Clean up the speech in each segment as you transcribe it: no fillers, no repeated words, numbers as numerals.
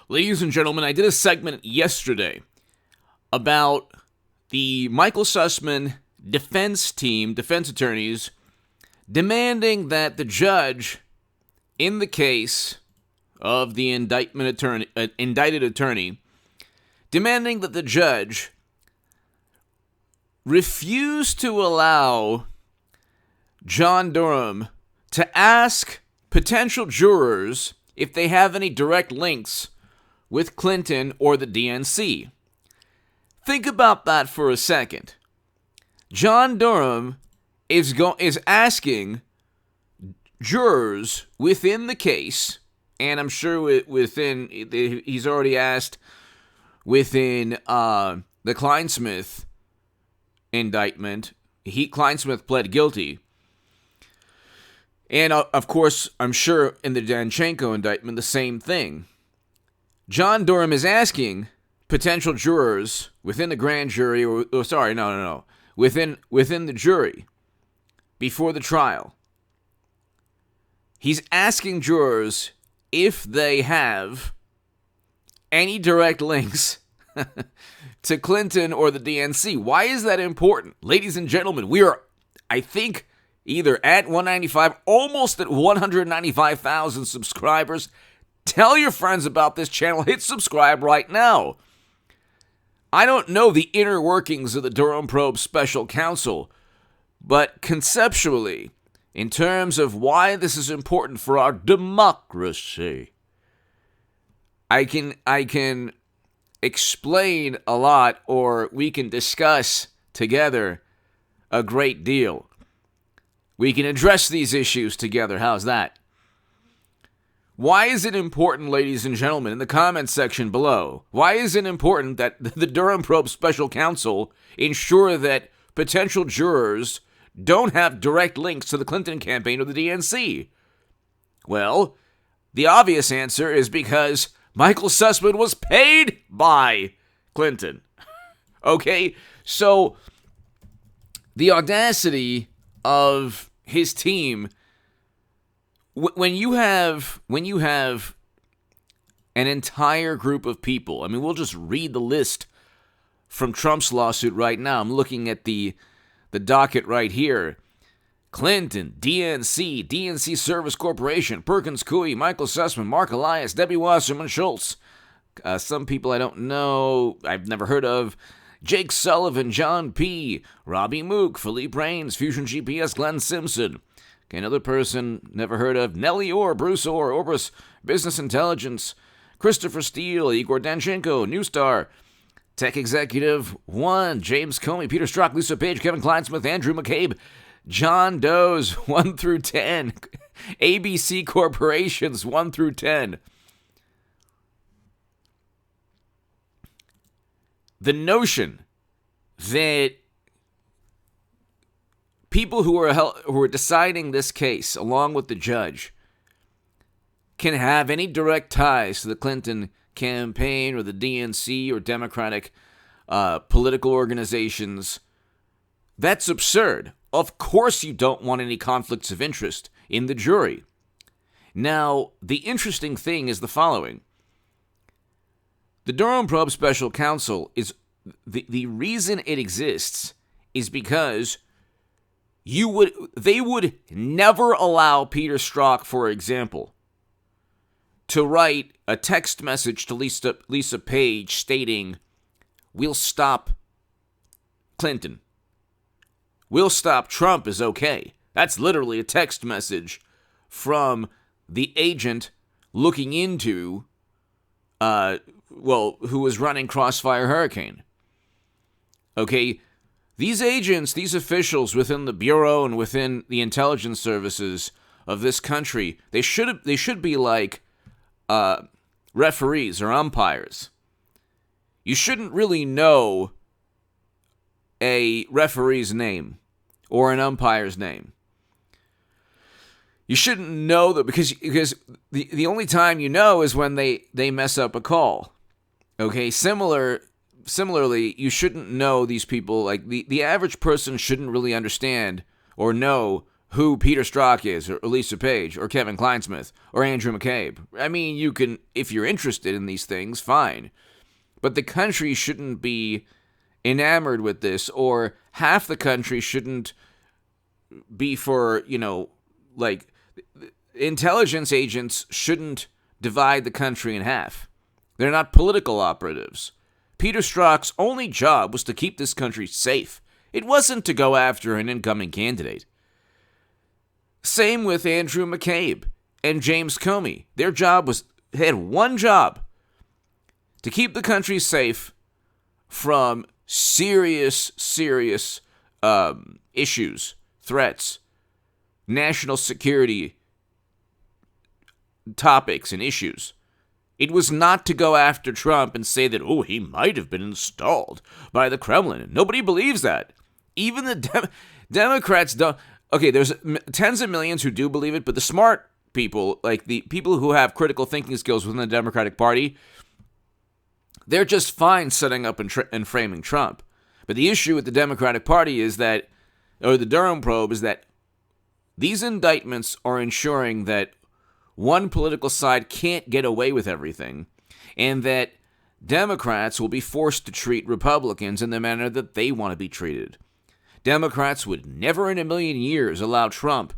Ladies and gentlemen, I did a segment yesterday about the Michael Sussman defense team, defense attorneys, demanding that the judge in the case of the indicted attorney, demanding that the judge refuse to allow John Durham to ask potential jurors if they have any direct links with Clinton or the DNC. Think about that for a second. John Durham is asking jurors within the case, and I'm sure he's already asked within the Kleinsmith indictment. Kleinsmith pled guilty. And, of course, I'm sure in the Danchenko indictment, the same thing. John Durham is asking potential jurors within the grand jury, within the jury, before the trial. He's asking jurors if they have any direct links to Clinton or the DNC. Why is that important? Ladies and gentlemen, we are, I think, either at 195, almost at 195,000 subscribers. Tell your friends about this channel. Hit subscribe right now. I don't know the inner workings of the Durham Probe special counsel, but conceptually, in terms of why this is important for our democracy, I can explain a lot, or we can discuss together a great deal. We can address these issues together. How's that? Why is it important, ladies and gentlemen, in the comments section below? Why is it important that the Durham Probe special counsel ensure that potential jurors don't have direct links to the Clinton campaign or the DNC? Well, the obvious answer is because Michael Sussman was paid by Clinton. Okay, so the audacity of his team, when you have an entire group of people, I mean, we'll just read the list from Trump's lawsuit right now. I'm looking at the docket right here. Clinton, DNC Service Corporation, Perkins Coie, Michael Sussman, Mark Elias, Debbie Wasserman Schultz, some people I don't know, I've never heard of, Jake Sullivan, John P., Robbie Mook, Philippe Raines, Fusion GPS, Glenn Simpson. Okay, another person never heard of, Nellie Orr, Bruce Orr, Orbis Business Intelligence, Christopher Steele, Igor Danchenko, New Star, Tech Executive 1, James Comey, Peter Strzok, Lisa Page, Kevin Kleinsmith, Andrew McCabe, John Doe's 1 through 10, ABC Corporations 1 through 10. The notion that people who are deciding this case, along with the judge, can have any direct ties to the Clinton campaign or the DNC or Democratic political organizations, that's absurd. Of course you don't want any conflicts of interest in the jury. Now, the interesting thing is the following. The Durham Probe Special Counsel is the reason it exists is because they would never allow Peter Strzok, for example, to write a text message to Lisa Page stating, "We'll stop Clinton. We'll stop Trump is okay." That's literally a text message from the agent looking into who was running Crossfire Hurricane. Okay, these agents, these officials within the Bureau and within the intelligence services of this country, they should be like referees or umpires. You shouldn't really know a referee's name or an umpire's name. You shouldn't know that because the only time you know is when they mess up a call. Okay, similarly, you shouldn't know these people. Like the average person shouldn't really understand or know who Peter Strzok is, or Lisa Page, or Kevin Kleinsmith, or Andrew McCabe. I mean, you can, if you're interested in these things, fine. But the country shouldn't be enamored with this, or half the country shouldn't be for, like, intelligence agents shouldn't divide the country in half. They're not political operatives. Peter Strzok's only job was to keep this country safe. It wasn't to go after an incoming candidate. Same with Andrew McCabe and James Comey. Their job had one job: to keep the country safe from serious issues, threats, national security topics and issues. It was not to go after Trump and say that, he might have been installed by the Kremlin. Nobody believes that. Even the Democrats don't. Okay, there's tens of millions who do believe it, but the smart people, like the people who have critical thinking skills within the Democratic Party, they're just fine setting up and framing Trump. But the issue with the Democratic Party is that, or the Durham Probe, is that these indictments are ensuring that one political side can't get away with everything, and that Democrats will be forced to treat Republicans in the manner that they want to be treated. Democrats would never in a million years allow Trump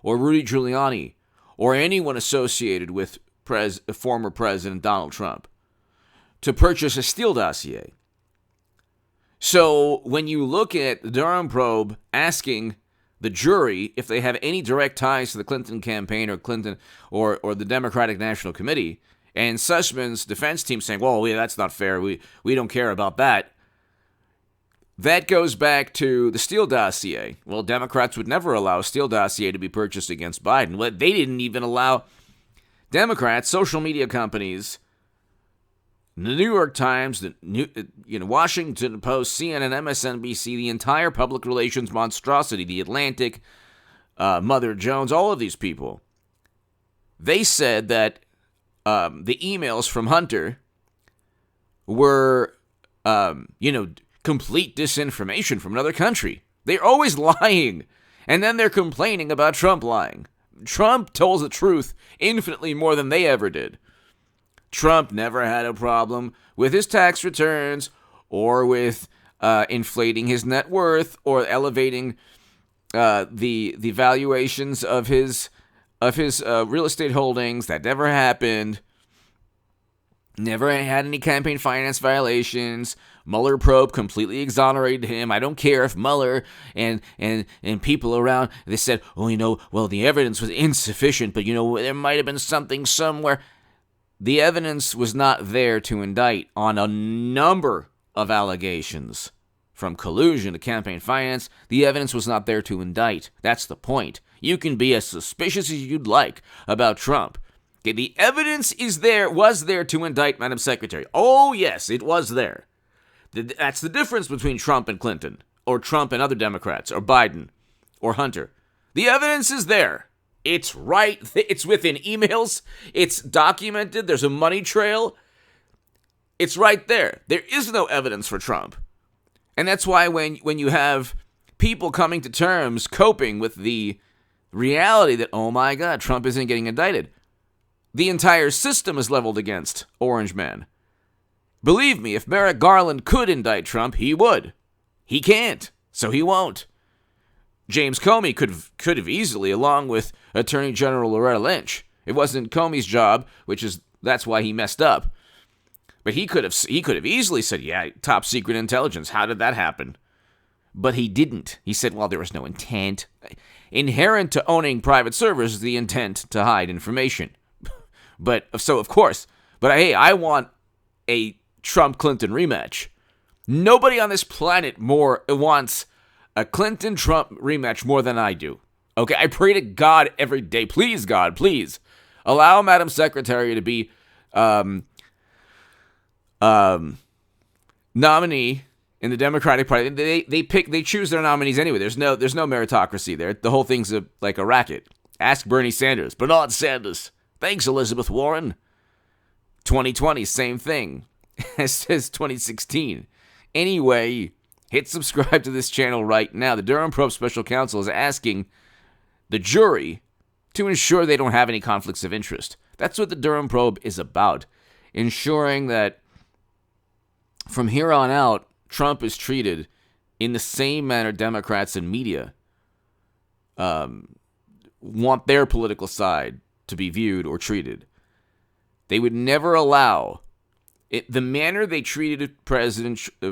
or Rudy Giuliani or anyone associated with former President Donald Trump to purchase a Steele dossier. So when you look at the Durham Probe asking the jury if they have any direct ties to the Clinton campaign or Clinton or the Democratic National Committee, and Sussman's defense team saying, well, that's not fair, we don't care about that, that goes back to the Steele dossier. Well, Democrats would never allow a Steele dossier to be purchased against Biden. Well, they didn't even allow Democrats, social media companies, the New York Times, the Washington Post, CNN, MSNBC, the entire public relations monstrosity, The Atlantic, Mother Jones, all of these people. They said that the emails from Hunter were, complete disinformation from another country. They're always lying, and then they're complaining about Trump lying. Trump told the truth infinitely more than they ever did. Trump never had a problem with his tax returns or with inflating his net worth or elevating the valuations of his real estate holdings. That never happened. Never had any campaign finance violations. Mueller probe completely exonerated him. I don't care if Mueller and people around, they said, the evidence was insufficient, but there might have been something somewhere. The evidence was not there to indict on a number of allegations. From collusion to campaign finance, the evidence was not there to indict. That's the point. You can be as suspicious as you'd like about Trump. Okay, the evidence was there to indict Madam Secretary. Oh, yes, it was there. That's the difference between Trump and Clinton, or Trump and other Democrats, or Biden, or Hunter. The evidence is there. It's right. It's within emails. It's documented. There's a money trail. It's right there. There is no evidence for Trump. And that's why when you have people coming to terms, coping with the reality that, oh my God, Trump isn't getting indicted, the entire system is leveled against Orange Man. Believe me, if Merrick Garland could indict Trump, he would. He can't, so he won't. James Comey could have easily, along with Attorney General Loretta Lynch. It wasn't Comey's job, that's why he messed up. But he could have easily said, yeah, top secret intelligence. How did that happen? But he didn't. He said, well, there was no intent. Inherent to owning private servers is the intent to hide information. But hey, I want a Trump-Clinton rematch. Nobody on this planet wants a Clinton-Trump rematch more than I do. Okay, I pray to God every day. Please, God, please allow Madam Secretary to be nominee in the Democratic Party. They choose their nominees anyway. There's no meritocracy there. The whole thing's like a racket. Ask Bernie Sanders. Bernard Sanders. Thanks, Elizabeth Warren. 2020, same thing as 2016. Anyway, hit subscribe to this channel right now. The Durham Probe Special Counsel is asking the jury to ensure they don't have any conflicts of interest. That's what the Durham Probe is about, ensuring that from here on out, Trump is treated in the same manner Democrats and media want their political side to be viewed or treated. They would never allow it, the manner they treated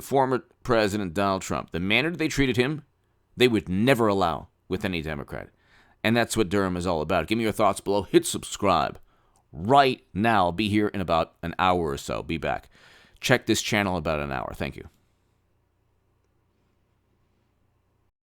former President Donald Trump, the manner they treated him, they would never allow with any Democrat. And that's what Durham is all about. Give me your thoughts below. Hit subscribe right now. I'll be here in about an hour or so. Be back. Check this channel in about an hour. Thank you.